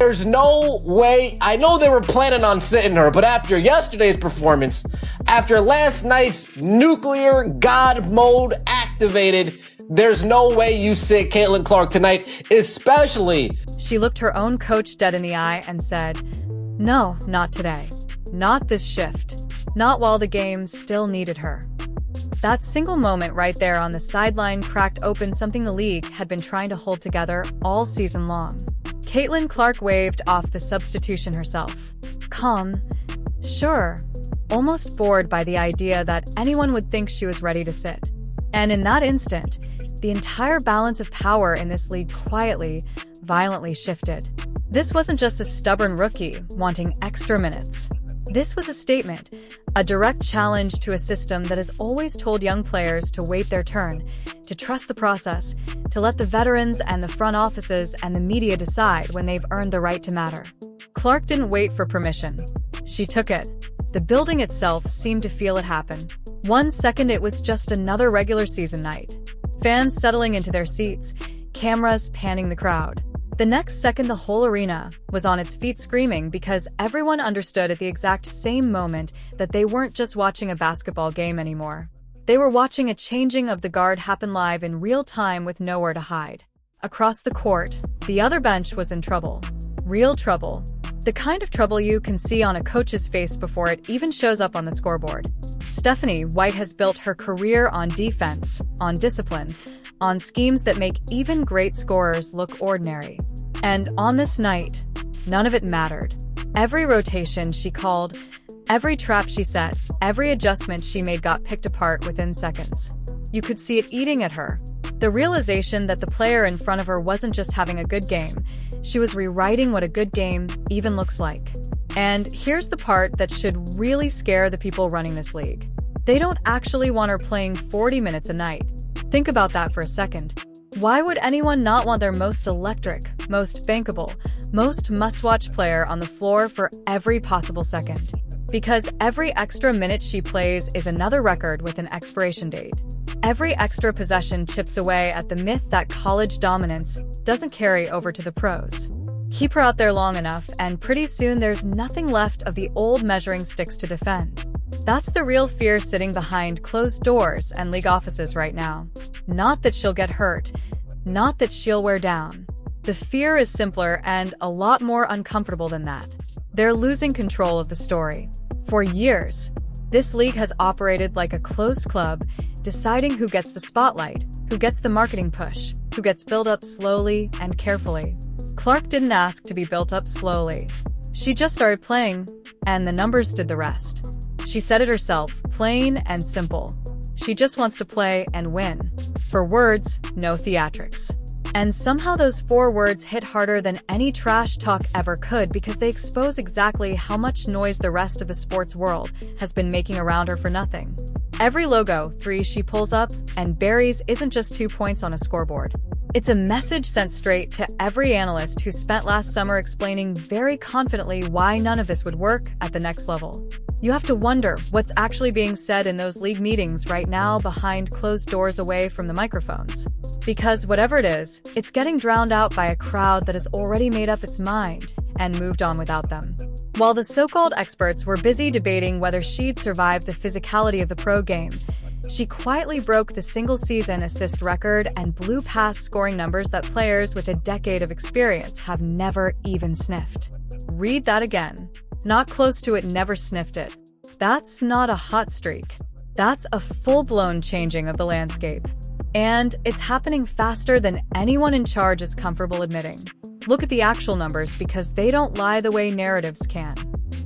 There's no way. I know they were planning on sitting her, but after yesterday's performance, after last night's nuclear god mode activated, there's no way you sit Caitlin Clark tonight, especially. She looked her own coach dead in the eye and said, "No, not today. Not this shift. Not while the game still needed her." That single moment right there on the sideline cracked open something the league had been trying to hold together all season long. Caitlin Clark waved off the substitution herself. Calm, sure, almost bored by the idea that anyone would think she was ready to sit. And in that instant, the entire balance of power in this league quietly, violently shifted. This wasn't just a stubborn rookie wanting extra minutes. This was a statement, a direct challenge to a system that has always told young players to wait their turn, to trust the process, to let the veterans and the front offices and the media decide when they've earned the right to matter. Clark didn't wait for permission. She took it. The building itself seemed to feel it happen. 1 second it was just another regular season night. Fans settling into their seats, cameras panning the crowd. The next second the whole arena was on its feet screaming because everyone understood at the exact same moment that they weren't just watching a basketball game anymore. They were watching a changing of the guard happen live in real time with nowhere to hide. Across the court, the other bench was in trouble. Real trouble. The kind of trouble you can see on a coach's face before it even shows up on the scoreboard. Stephanie White has built her career on defense, on discipline, on schemes that make even great scorers look ordinary. And on this night, none of it mattered. Every rotation she called, every trap she set, every adjustment she made got picked apart within seconds. You could see it eating at her. The realization that the player in front of her wasn't just having a good game, she was rewriting what a good game even looks like. And here's the part that should really scare the people running this league. They don't actually want her playing 40 minutes a night. Think about that for a second. Why would anyone not want their most electric, most bankable, most must-watch player on the floor for every possible second? Because every extra minute she plays is another record with an expiration date. Every extra possession chips away at the myth that college dominance doesn't carry over to the pros. Keep her out there long enough, and pretty soon there's nothing left of the old measuring sticks to defend. That's the real fear sitting behind closed doors and league offices right now. Not that she'll get hurt, not that she'll wear down. The fear is simpler and a lot more uncomfortable than that. They're losing control of the story. For years, this league has operated like a closed club, deciding who gets the spotlight, who gets the marketing push, who gets built up slowly and carefully. Clark didn't ask to be built up slowly. She just started playing, and the numbers did the rest. She said it herself, plain and simple. She just wants to play and win. For words, no theatrics. And somehow those 4 words hit harder than any trash talk ever could because they expose exactly how much noise the rest of the sports world has been making around her for nothing. Every logo 3 she pulls up and buries isn't just 2 points on a scoreboard. It's a message sent straight to every analyst who spent last summer explaining very confidently why none of this would work at the next level. You have to wonder what's actually being said in those league meetings right now behind closed doors away from the microphones. Because whatever it is, it's getting drowned out by a crowd that has already made up its mind and moved on without them. While the so-called experts were busy debating whether she'd survive the physicality of the pro game, she quietly broke the single-season assist record and blew past scoring numbers that players with a decade of experience have never even sniffed. Read that again. Not close to it, never sniffed it. That's not a hot streak. That's a full-blown changing of the landscape. And it's happening faster than anyone in charge is comfortable admitting. Look at the actual numbers because they don't lie the way narratives can.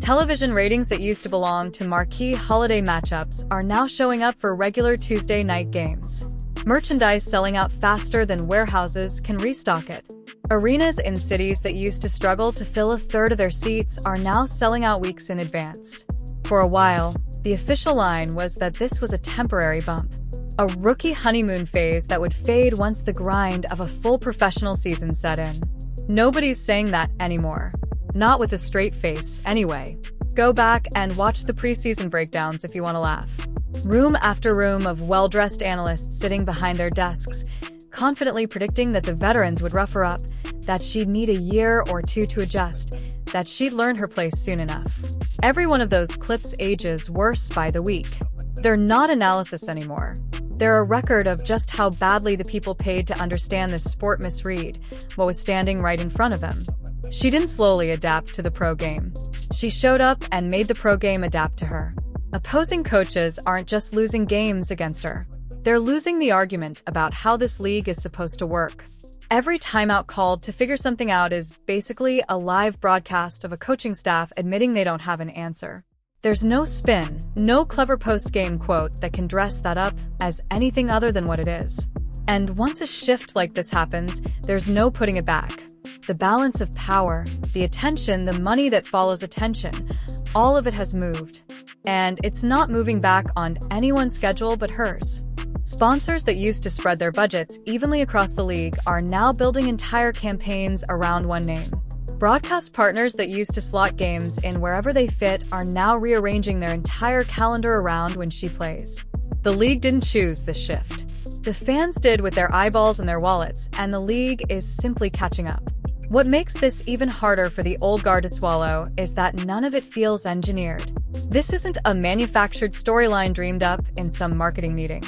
Television ratings that used to belong to marquee holiday matchups are now showing up for regular Tuesday night games. Merchandise selling out faster than warehouses can restock it. Arenas in cities that used to struggle to fill a third of their seats are now selling out weeks in advance. For a while, the official line was that this was a temporary bump, a rookie honeymoon phase that would fade once the grind of a full professional season set in. Nobody's saying that anymore. Not with a straight face, anyway. Go back and watch the preseason breakdowns if you want to laugh. Room after room of well-dressed analysts sitting behind their desks, confidently predicting that the veterans would rough her up, that she'd need a year or two to adjust, that she'd learn her place soon enough. Every one of those clips ages worse by the week. They're not analysis anymore. They're a record of just how badly the people paid to understand this sport misread what was standing right in front of them. She didn't slowly adapt to the pro game. She showed up and made the pro game adapt to her. Opposing coaches aren't just losing games against her. They're losing the argument about how this league is supposed to work. Every timeout called to figure something out is basically a live broadcast of a coaching staff admitting they don't have an answer. There's no spin, no clever post-game quote that can dress that up as anything other than what it is. And once a shift like this happens, there's no putting it back. The balance of power, the attention, the money that follows attention, all of it has moved. And it's not moving back on anyone's schedule but hers. Sponsors that used to spread their budgets evenly across the league are now building entire campaigns around one name. Broadcast partners that used to slot games in wherever they fit are now rearranging their entire calendar around when she plays. The league didn't choose this shift. The fans did with their eyeballs and their wallets, and the league is simply catching up. What makes this even harder for the old guard to swallow is that none of it feels engineered. This isn't a manufactured storyline dreamed up in some marketing meeting.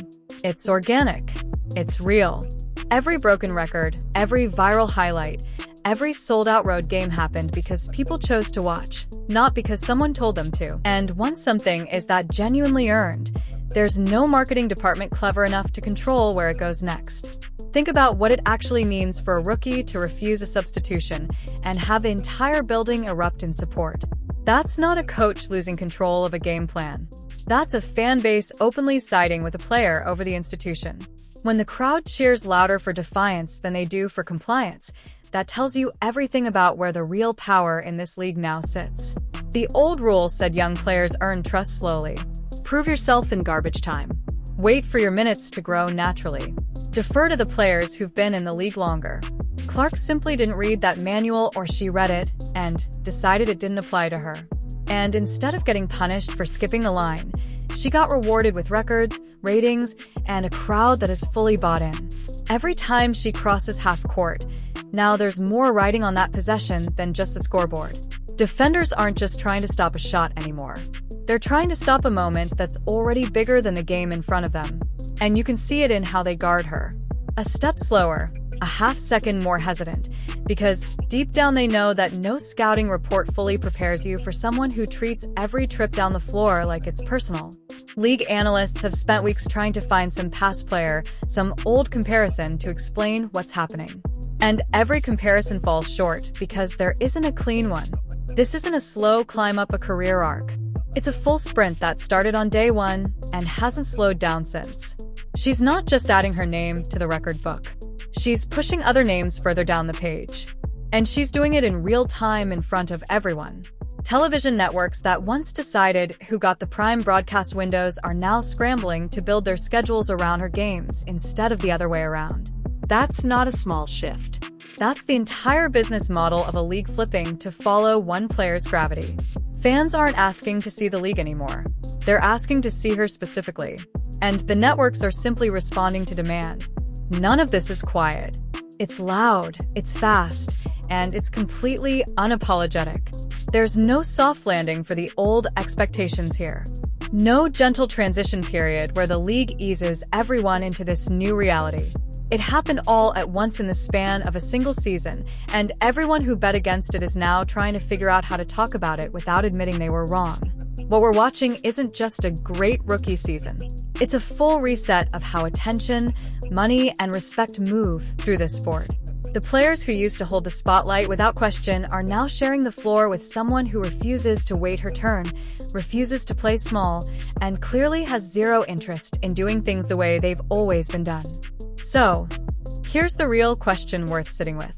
It's organic. It's real. Every broken record, every viral highlight, every sold-out road game happened because people chose to watch, not because someone told them to. And once something is that genuinely earned, there's no marketing department clever enough to control where it goes next. Think about what it actually means for a rookie to refuse a substitution and have the entire building erupt in support. That's not a coach losing control of a game plan. That's a fan base openly siding with a player over the institution. When the crowd cheers louder for defiance than they do for compliance, that tells you everything about where the real power in this league now sits. The old rule said young players earn trust slowly. Prove yourself in garbage time. Wait for your minutes to grow naturally. Defer to the players who've been in the league longer. Clark simply didn't read that manual, or she read it and decided it didn't apply to her. And instead of getting punished for skipping the line, she got rewarded with records, ratings, and a crowd that is fully bought in. Every time she crosses half court, now there's more riding on that possession than just the scoreboard. Defenders aren't just trying to stop a shot anymore. They're trying to stop a moment that's already bigger than the game in front of them. And you can see it in how they guard her. A step slower, a half-second more hesitant, because deep down they know that no scouting report fully prepares you for someone who treats every trip down the floor like it's personal. League analysts have spent weeks trying to find some past player, some old comparison to explain what's happening. And every comparison falls short because there isn't a clean one. This isn't a slow climb up a career arc. It's a full sprint that started on day one and hasn't slowed down since. She's not just adding her name to the record book. She's pushing other names further down the page. And she's doing it in real time in front of everyone. Television networks that once decided who got the prime broadcast windows are now scrambling to build their schedules around her games instead of the other way around. That's not a small shift. That's the entire business model of a league flipping to follow one player's gravity. Fans aren't asking to see the league anymore. They're asking to see her specifically. And the networks are simply responding to demand. None of this is quiet. It's loud, it's fast, and it's completely unapologetic. There's no soft landing for the old expectations here. No gentle transition period where the league eases everyone into this new reality. It happened all at once in the span of a single season, and everyone who bet against it is now trying to figure out how to talk about it without admitting they were wrong. What we're watching isn't just a great rookie season. It's a full reset of how attention, money, and respect move through this sport. The players who used to hold the spotlight without question are now sharing the floor with someone who refuses to wait her turn, refuses to play small, and clearly has zero interest in doing things the way they've always been done. So, here's the real question worth sitting with.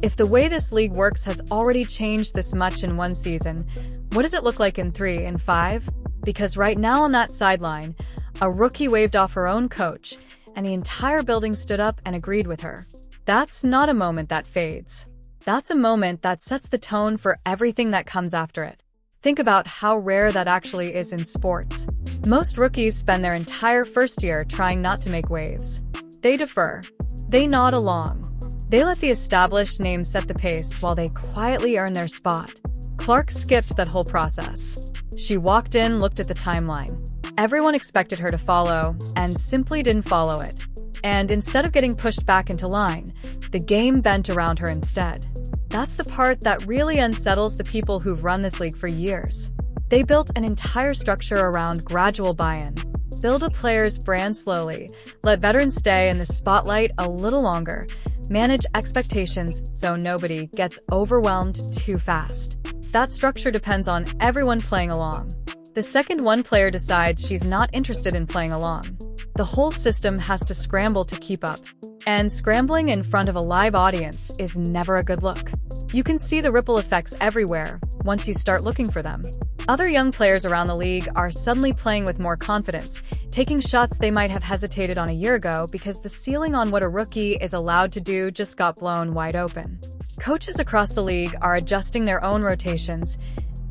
If the way this league works has already changed this much in one season, what does it look like in 3 and 5? Because right now on that sideline, a rookie waved off her own coach, and the entire building stood up and agreed with her. That's not a moment that fades. That's a moment that sets the tone for everything that comes after it. Think about how rare that actually is in sports. Most rookies spend their entire first year trying not to make waves. They defer. They nod along. They let the established names set the pace while they quietly earn their spot. Clark skipped that whole process. She walked in, looked at the timeline. Everyone expected her to follow, and simply didn't follow it. And instead of getting pushed back into line, the game bent around her instead. That's the part that really unsettles the people who've run this league for years. They built an entire structure around gradual buy-in. Build a player's brand slowly, let veterans stay in the spotlight a little longer, manage expectations so nobody gets overwhelmed too fast. That structure depends on everyone playing along. The second one player decides she's not interested in playing along, the whole system has to scramble to keep up. And scrambling in front of a live audience is never a good look. You can see the ripple effects everywhere once you start looking for them. Other young players around the league are suddenly playing with more confidence, taking shots they might have hesitated on a year ago because the ceiling on what a rookie is allowed to do just got blown wide open. Coaches across the league are adjusting their own rotations,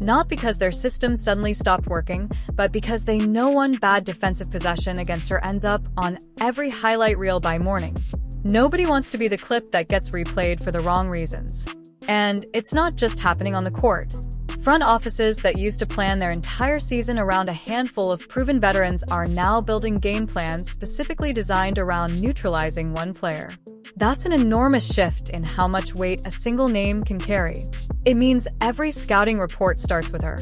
not because their system suddenly stopped working, but because they know one bad defensive possession against her ends up on every highlight reel by morning. Nobody wants to be the clip that gets replayed for the wrong reasons. And it's not just happening on the court. Front offices that used to plan their entire season around a handful of proven veterans are now building game plans specifically designed around neutralizing one player. That's an enormous shift in how much weight a single name can carry. It means every scouting report starts with her.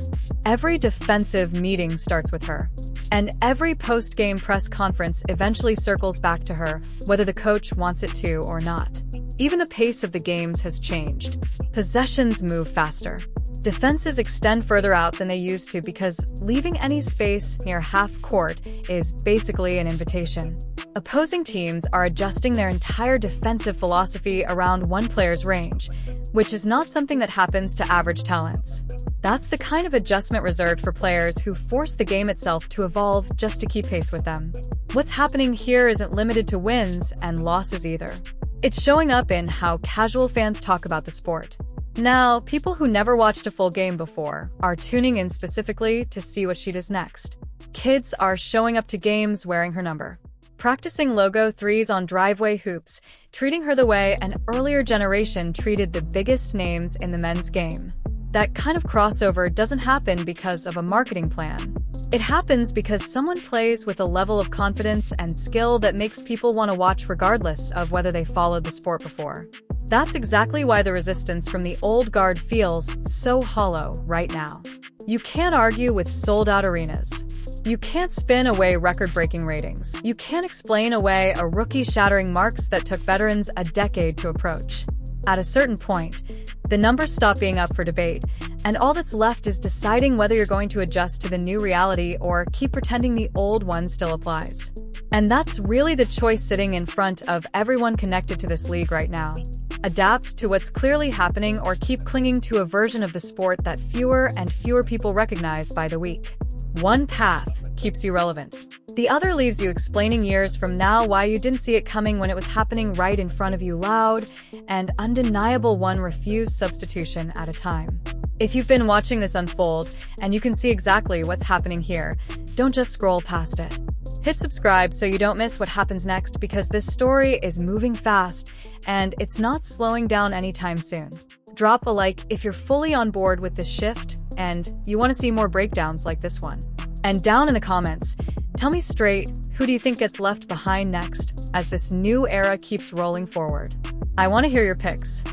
Every defensive meeting starts with her. And every post-game press conference eventually circles back to her, whether the coach wants it to or not. Even the pace of the games has changed. Possessions move faster. Defenses extend further out than they used to because leaving any space near half court is basically an invitation. Opposing teams are adjusting their entire defensive philosophy around one player's range, which is not something that happens to average talents. That's the kind of adjustment reserved for players who force the game itself to evolve just to keep pace with them. What's happening here isn't limited to wins and losses either. It's showing up in how casual fans talk about the sport. Now, people who never watched a full game before are tuning in specifically to see what she does next. Kids are showing up to games wearing her number, practicing logo threes on driveway hoops, treating her the way an earlier generation treated the biggest names in the men's game. That kind of crossover doesn't happen because of a marketing plan. It happens because someone plays with a level of confidence and skill that makes people want to watch regardless of whether they followed the sport before. That's exactly why the resistance from the old guard feels so hollow right now. You can't argue with sold-out arenas. You can't spin away record-breaking ratings. You can't explain away a rookie-shattering marks that took veterans a decade to approach. At a certain point, the numbers stop being up for debate, and all that's left is deciding whether you're going to adjust to the new reality or keep pretending the old one still applies. And that's really the choice sitting in front of everyone connected to this league right now. Adapt to what's clearly happening or keep clinging to a version of the sport that fewer and fewer people recognize by the week. One path keeps you relevant. The other leaves you explaining years from now why you didn't see it coming when it was happening right in front of you, loud and undeniable, one refused substitution at a time. If you've been watching this unfold and you can see exactly what's happening here, don't just scroll past it. Hit subscribe so you don't miss what happens next, because this story is moving fast and it's not slowing down anytime soon. Drop a like if you're fully on board with this shift and you want to see more breakdowns like this one. And down in the comments, tell me straight, who do you think gets left behind next as this new era keeps rolling forward? I want to hear your picks.